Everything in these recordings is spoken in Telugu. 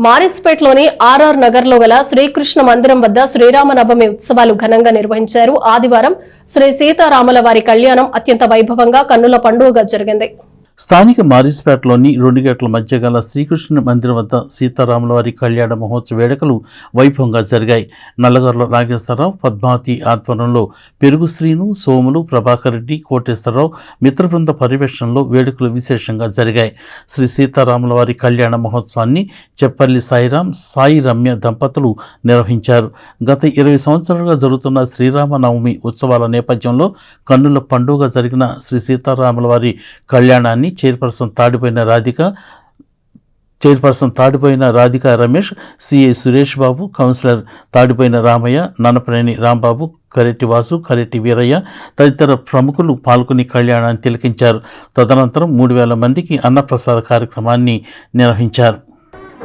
మారిస్పేట్లోని ఆర్ఆర్ నగర్లో గల శ్రీకృష్ణ మందిరం వద్ద శ్రీరామనవమి ఉత్సవాలు ఘనంగా నిర్వహించారు. ఆదివారం శ్రీ సీతారాముల వారి కళ్యాణం అత్యంత వైభవంగా కన్నుల పండుగగా జరిగింది. స్థానిక మారిస్పేటలోని 2 గేట్ల మధ్య గల శ్రీకృష్ణ మందిరం వద్ద సీతారాముల వారి కళ్యాణ మహోత్సవ వేడుకలు వైభవంగా జరిగాయి. నల్లగొర్ల నాగేశ్వరరావు, పద్మావతి ఆధ్వర్యంలో పెరుగు శ్రీను, సోములు, ప్రభాకర్ రెడ్డి, కోటేశ్వరరావు మిత్రబృంద పర్యవేక్షణలో వేడుకలు విశేషంగా జరిగాయి. శ్రీ సీతారాముల వారి కళ్యాణ మహోత్సవాన్ని చెప్పల్లి సాయిరాం, సాయి రమ్య దంపతులు నిర్వహించారు. గత 20 సంవత్సరాలుగా జరుగుతున్న శ్రీరామనవమి ఉత్సవాల నేపథ్యంలో కన్నుల పండుగ జరిగిన శ్రీ సీతారాముల వారి కళ్యాణాన్ని chairperson తాడిపోయిన Radhika Ramesh, CI Suresh Babu, councillor తాడిపోయిన Ramayya, Nannapaneni Rambabu, కరెట్టి Vasu, కరెట్టి Veeraiah తదితర ప్రముఖులు పాల్గొని కళ్యాణాన్ని తిలకించారు. తదనంతరం 3000 మందికి అన్నప్రసాద కార్యక్రమాన్ని నిర్వహించారు.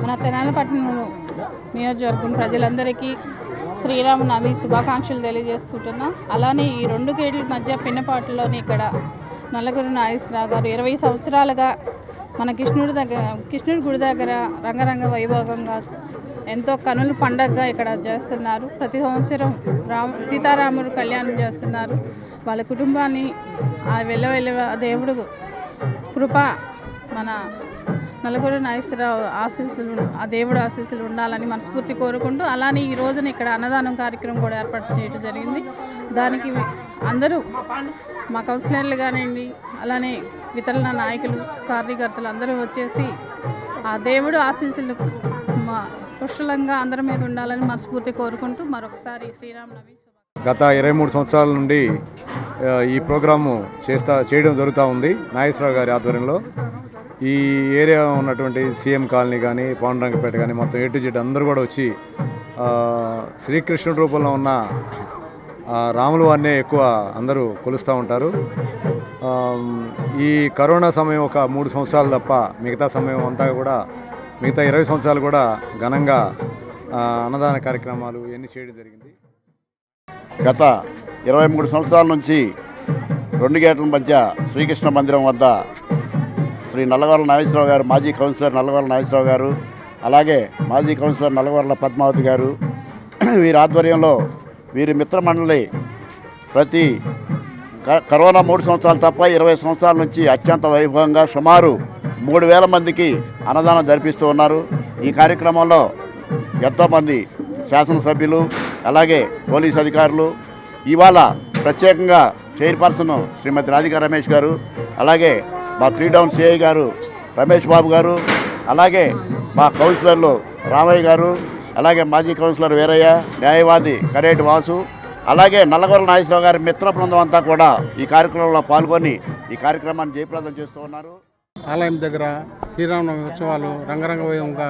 మన తెనాలిపట్నం నియోజకవర్గం ప్రజలందరికీ శ్రీరామనవమి శుభాకాంక్షలు తెలియజేసుకుంటున్నాం. అలానే ఈ 2 గేట్ల మధ్య పిన్నపాటులోని ఇక్కడ నల్లగొర్ల నాగేశ్వరరావు గారు 20 సంవత్సరాలుగా మన కృష్ణుడి గుడి దగ్గర రంగరంగ వైభవంగా ఎంతో కనుల పండగగా ఇక్కడ చేస్తున్నారు. ప్రతి సంవత్సరం సీతారాముడు కళ్యాణం చేస్తున్నారు. వాళ్ళ కుటుంబాన్ని ఆ వెళ్ళ దేవుడు కృప మన నల్లగొర్ల నాగేశ్వరరావు ఆశీస్సులు, ఆ దేవుడు ఆశీస్సులు ఉండాలని మనస్ఫూర్తి కోరుకుంటూ, అలానే ఈ రోజున ఇక్కడ అన్నదానం కార్యక్రమం కూడా ఏర్పాటు చేయడం జరిగింది. దానికి అందరూ మా కౌన్సిలర్లు కానివ్వండి, అలానే ఇతర నాయకులు, కార్యకర్తలు అందరూ వచ్చేసి ఆ దేవుడు ఆశీస్సులు మా పుష్కలంగా అందరి మీద ఉండాలని మనస్ఫూర్తి కోరుకుంటూ మరొకసారి శ్రీరామనవమి. గత 23 సంవత్సరాల నుండి ఈ ప్రోగ్రాము చేయడం జరుగుతూ ఉంది నాగేశ్వరరావు గారి ఆధ్వర్యంలో. ఈ ఏరియా ఉన్నటువంటి సీఎం కాలనీ కానీ, పాండురంగపేట కానీ మొత్తం A to Z అందరూ కూడా వచ్చి శ్రీకృష్ణుడి రూపంలో ఉన్న రాముల వారినే ఎక్కువ అందరూ కొలుస్తూ ఉంటారు. ఈ కరోనా సమయం ఒక 3 సంవత్సరాలు తప్ప మిగతా సమయం అంతా కూడా, మిగతా 20 సంవత్సరాలు కూడా ఘనంగా అన్నదాన కార్యక్రమాలు ఇవన్నీ చేయడం జరిగింది. గత 23 సంవత్సరాల నుంచి 2 గేట్ల మధ్య శ్రీకృష్ణ మందిరం వద్ద శ్రీ నల్లగొర్ల నాగేశ్వరరావు గారు, మాజీ కౌన్సిలర్ నల్లగొర్ల నాగేశ్వరరావు గారు, అలాగే మాజీ కౌన్సిలర్ నల్లగొర్ల పద్మావతి గారు, వీరి ఆధ్వర్యంలో వీరి మిత్రమండలి ప్రతి కరోనా 3 సంవత్సరాలు తప్ప 20 సంవత్సరాల నుంచి అత్యంత వైభవంగా సుమారు 3000 మందికి అన్నదానం జరిపిస్తూ ఉన్నారు. ఈ కార్యక్రమంలో ఎంతోమంది శాసనసభ్యులు, అలాగే పోలీస్ అధికారులు, ఇవాళ ప్రత్యేకంగా చైర్పర్సన్ శ్రీమతి రాధిక రమేష్ గారు, అలాగే మా 3 టౌన్ సిఐ గారు రమేష్ బాబు గారు, అలాగే మా కౌన్సిలర్లు రామయ్య గారు, అలాగే మాజీ కౌన్సిలర్ వీరయ్య, న్యాయవాది కరేటి వాసు, అలాగే నల్లగొర్ల నాగేశ్వరరావు గారి మిత్ర బృందం అంతా కూడా ఈ కార్యక్రమంలో పాల్గొని ఈ కార్యక్రమాన్ని జయప్రదం చేస్తూ ఉన్నారు. ఆలయం దగ్గర శ్రీరామనవమి ఉత్సవాలు రంగరంగ వైభవంగా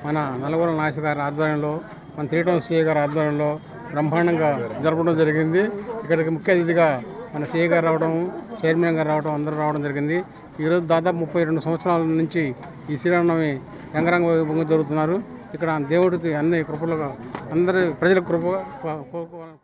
మన నల్లగొర్ల నాగేశ్వర గారి ఆధ్వర్యంలో, మన 3 టౌన్ సిఐ గారి ఆధ్వర్యంలో బ్రహ్మాండంగా జరపడం జరిగింది. ఇక్కడికి ముఖ్య అతిథిగా మన సిఐ గారు రావడం, చైర్మన్ గారు రావడం, అందరూ రావడం జరిగింది. ఈరోజు దాదాపు 32 సంవత్సరాల నుంచి ఈ శ్రీరామనవమి రంగరంగ వైభవంగా జరుగుతున్నారు. ఇక్కడ దేవుడికి అన్ని కృపలుగా అందరి ప్రజల కృప కోరుకోవాలని